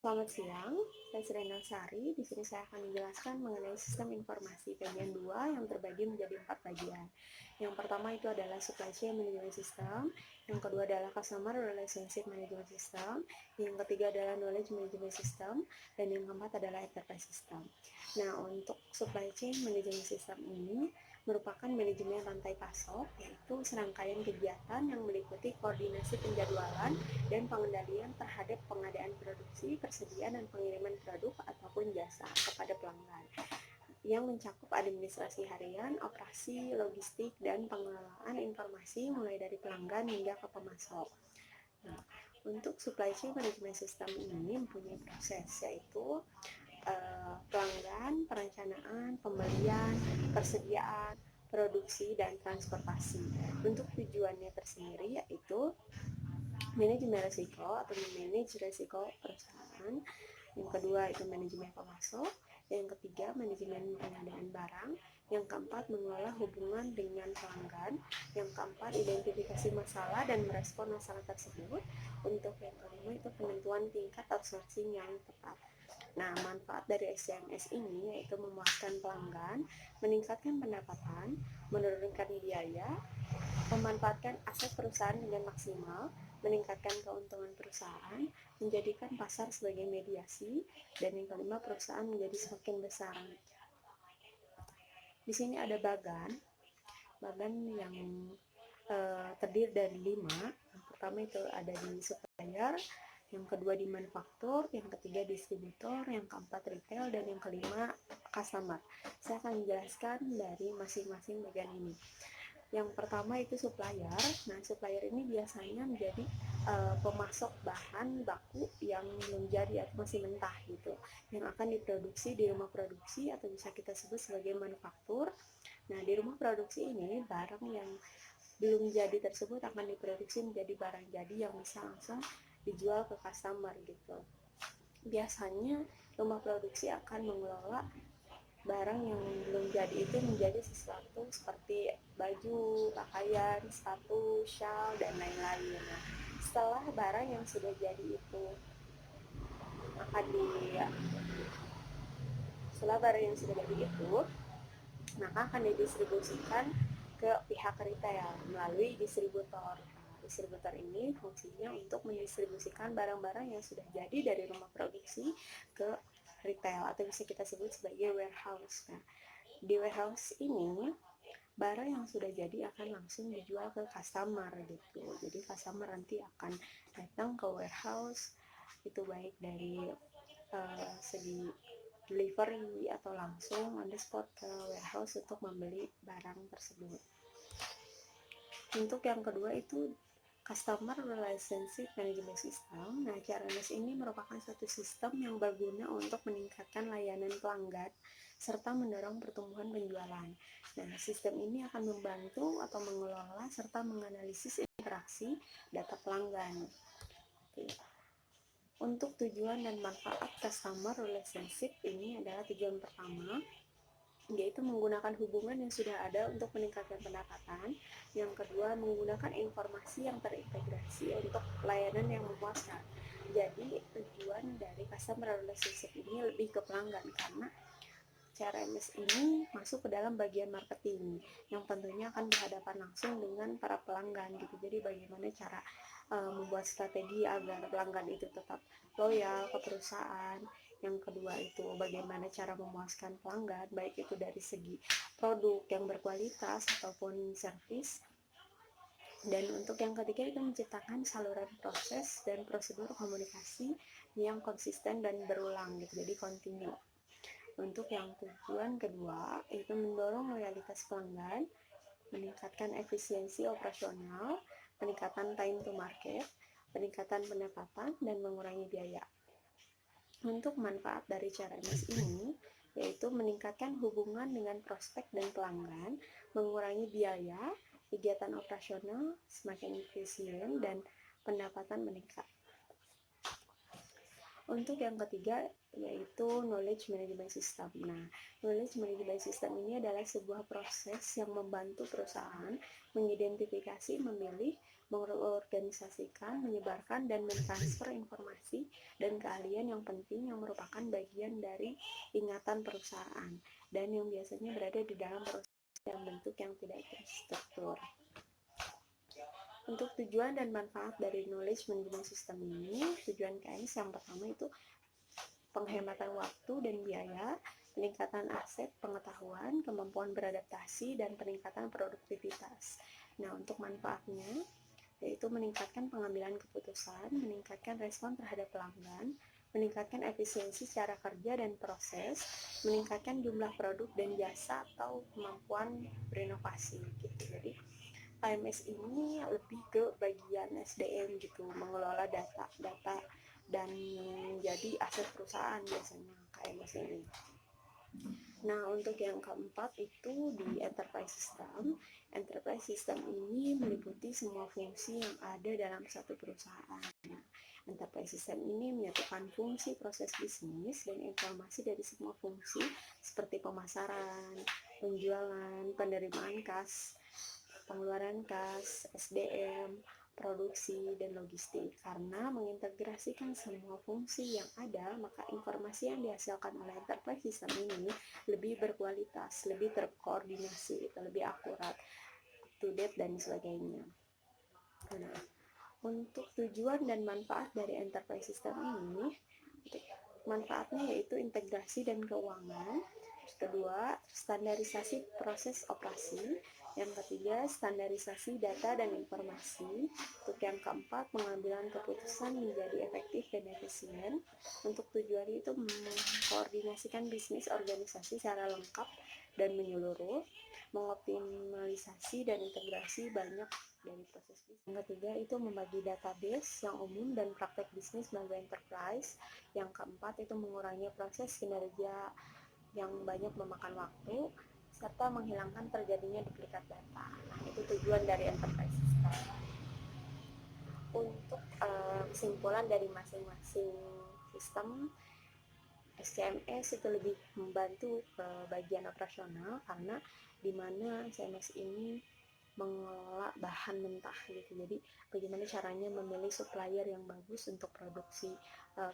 Selamat siang, saya Serena Sari. Di sini saya akan menjelaskan mengenai sistem informasi bagian 2 yang terbagi menjadi 4 bagian. Yang pertama itu adalah supply chain management system, yang kedua adalah customer relationship management system, yang ketiga adalah knowledge management system, dan yang keempat adalah enterprise system. Nah, untuk supply chain management system ini merupakan manajemen rantai pasok, yaitu serangkaian kegiatan yang meliputi koordinasi penjadwalan dan pengendalian terhadap pengadaan produksi, persediaan dan pengiriman produk ataupun jasa kepada pelanggan yang mencakup administrasi harian, operasi, logistik, dan pengelolaan informasi mulai dari pelanggan hingga ke pemasok. Nah, untuk supply chain management system ini mempunyai proses yaitu pelanggan, perencanaan, pembelian, persediaan, produksi, dan transportasi. Untuk tujuannya tersendiri yaitu manajemen risiko atau memanage risiko perusahaan, yang kedua itu manajemen pemasok, yang ketiga manajemen pengadaan barang, yang keempat mengelola hubungan dengan pelanggan, yang keempat identifikasi masalah dan merespon masalah tersebut, untuk yang kelima itu penentuan tingkat outsourcing yang tepat. Nah, manfaat dari SMS ini yaitu memuaskan pelanggan, meningkatkan pendapatan, menurunkan biaya, memanfaatkan aset perusahaan dengan maksimal, meningkatkan keuntungan perusahaan, menjadikan pasar sebagai mediasi, dan yang kelima perusahaan menjadi semakin besar. Di sini ada bagan yang terdiri dari 5. Yang pertama itu ada di supplier, yang kedua di manufaktur, yang ketiga distributor, yang keempat retail, dan yang kelima customer. Saya akan menjelaskan dari masing-masing bagian ini. Yang pertama itu supplier. Nah, supplier ini biasanya menjadi pemasok bahan baku yang belum jadi atau masih mentah gitu, yang akan diproduksi di rumah produksi atau bisa kita sebut sebagai manufaktur. Nah, di rumah produksi ini barang yang belum jadi tersebut akan diproduksi menjadi barang jadi yang bisa langsung dijual ke customer gitu. Biasanya rumah produksi akan mengelola barang yang belum jadi itu menjadi sesuatu seperti baju, pakaian, sepatu, shawl, dan lain-lain. Nah, setelah barang yang sudah jadi itu akan di setelah barang yang sudah jadi itu maka akan didistribusikan ke pihak retail melalui distributor. Nah, distributor ini fungsinya untuk mendistribusikan barang-barang yang sudah jadi dari rumah produksi ke retail atau bisa kita sebut sebagai warehouse. Nah, di warehouse ini barang yang sudah jadi akan langsung dijual ke customer gitu. Jadi customer nanti akan datang ke warehouse, itu baik dari segi delivery atau langsung on the spot ke warehouse untuk membeli barang tersebut. Untuk yang kedua itu Customer Relationship Management System. Nah, CRMS ini merupakan suatu sistem yang berguna untuk meningkatkan layanan pelanggan serta mendorong pertumbuhan penjualan. Nah, sistem ini akan membantu atau mengelola serta menganalisis interaksi data pelanggan. Oke. Untuk tujuan dan manfaat Customer Relationship ini adalah tujuan pertama, yaitu menggunakan hubungan yang sudah ada untuk meningkatkan pendapatan. Yang kedua, menggunakan informasi yang terintegrasi untuk layanan yang memuaskan. Jadi, tujuan dari customer relationship ini lebih ke pelanggan karena CRMS ini masuk ke dalam bagian marketing yang tentunya akan berhadapan langsung dengan para pelanggan gitu. Jadi bagaimana cara membuat strategi agar pelanggan itu tetap loyal ke perusahaan. Yang kedua itu bagaimana cara memuaskan pelanggan, baik itu dari segi produk yang berkualitas ataupun servis. Dan untuk yang ketiga itu menciptakan saluran proses dan prosedur komunikasi yang konsisten dan berulang gitu, jadi continue. Untuk yang tujuan kedua itu mendorong loyalitas pelanggan, meningkatkan efisiensi operasional, peningkatan time to market, peningkatan pendapatan, dan mengurangi biaya. Untuk manfaat dari CRMS ini yaitu meningkatkan hubungan dengan prospek dan pelanggan, mengurangi biaya, kegiatan operasional semakin efisien, dan pendapatan meningkat. Untuk yang ketiga yaitu knowledge management system. Nah, knowledge management system ini adalah sebuah proses yang membantu perusahaan mengidentifikasi, memilih, mengorganisasikan, menyebarkan, dan mentransfer informasi dan keahlian yang penting yang merupakan bagian dari ingatan perusahaan dan yang biasanya berada di dalam perusahaan dalam bentuk yang tidak terstruktur. Untuk tujuan dan manfaat dari knowledge management system ini, tujuan KS yang pertama itu penghematan waktu dan biaya, peningkatan aset pengetahuan, kemampuan beradaptasi, dan peningkatan produktivitas. Nah, untuk manfaatnya, yaitu meningkatkan pengambilan keputusan, meningkatkan respon terhadap pelanggan, meningkatkan efisiensi cara kerja dan proses, meningkatkan jumlah produk dan jasa atau kemampuan berinovasi gitu. Jadi KMS ini lebih ke bagian SDM gitu, mengelola data dan menjadi aset perusahaan biasanya KMS ini. Nah, untuk yang keempat itu di enterprise system. Enterprise system ini meliputi semua fungsi yang ada dalam satu perusahaan. Nah, enterprise system ini menyatukan fungsi proses bisnis dan informasi dari semua fungsi seperti pemasaran, penjualan, penerimaan kas, pengeluaran kas, SDM, produksi, dan logistik. Karena mengintegrasikan semua fungsi yang ada, maka informasi yang dihasilkan oleh enterprise system ini lebih berkualitas, lebih terkoordinasi, lebih akurat, up to date, dan sebagainya. Nah, untuk tujuan dan manfaat dari enterprise system ini, manfaatnya yaitu integrasi dan keuangan. Kedua, standarisasi proses operasi. Yang ketiga, standarisasi data dan informasi. Untuk yang keempat, pengambilan keputusan menjadi efektif dan efisien. Untuk tujuan itu mengkoordinasikan bisnis organisasi secara lengkap dan menyeluruh, mengoptimalisasi dan integrasi banyak dari proses bisnis. Yang ketiga itu membagi database yang umum dan praktek bisnis melalui enterprise. Yang keempat itu mengurangi proses kinerja yang banyak memakan waktu serta menghilangkan terjadinya duplikat data. Nah, itu tujuan dari enterprise system. Untuk kesimpulan dari masing-masing sistem, SCMS itu lebih membantu ke bagian operasional karena di mana CMS ini mengelola bahan mentah gitu. Jadi bagaimana caranya memilih supplier yang bagus untuk produksi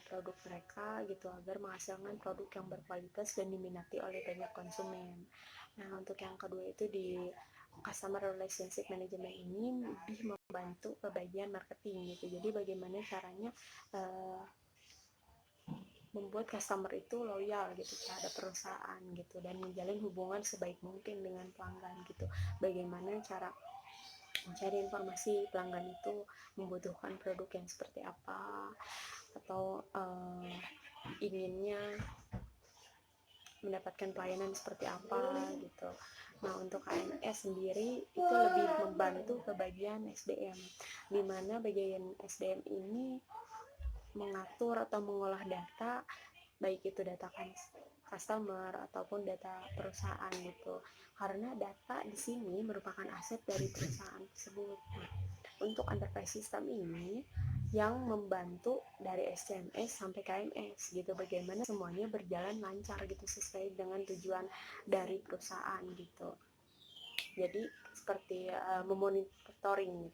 produk mereka gitu agar menghasilkan produk yang berkualitas dan diminati oleh banyak konsumen. Nah, untuk yang kedua itu di customer relationship management ini lebih membantu ke bagian marketing gitu. Jadi bagaimana caranya membuat customer itu loyal gitu terhadap perusahaan gitu dan menjalin hubungan sebaik mungkin dengan pelanggan gitu. Bagaimana cara mencari informasi pelanggan itu membutuhkan produk yang seperti apa atau inginnya mendapatkan pelayanan seperti apa gitu. Nah, untuk KMS sendiri itu lebih membantu ke bagian SDM, di mana bagian SDM ini mengatur atau mengolah data, baik itu data customer ataupun data perusahaan gitu. Karena data di sini merupakan aset dari perusahaan tersebut. Nah, untuk enterprise system ini yang membantu dari SCMS sampai KMS gitu, bagaimana semuanya berjalan lancar gitu sesuai dengan tujuan dari perusahaan gitu. Jadi seperti memonitoring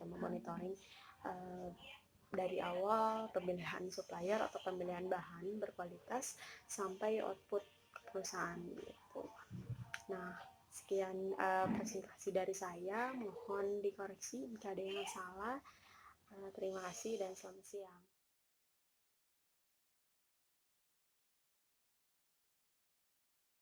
dari awal pemilihan supplier atau pemilihan bahan berkualitas sampai output perusahaan gitu. Nah, sekian presentasi dari saya, mohon dikoreksi jika ada yang salah. Terima kasih dan selamat siang.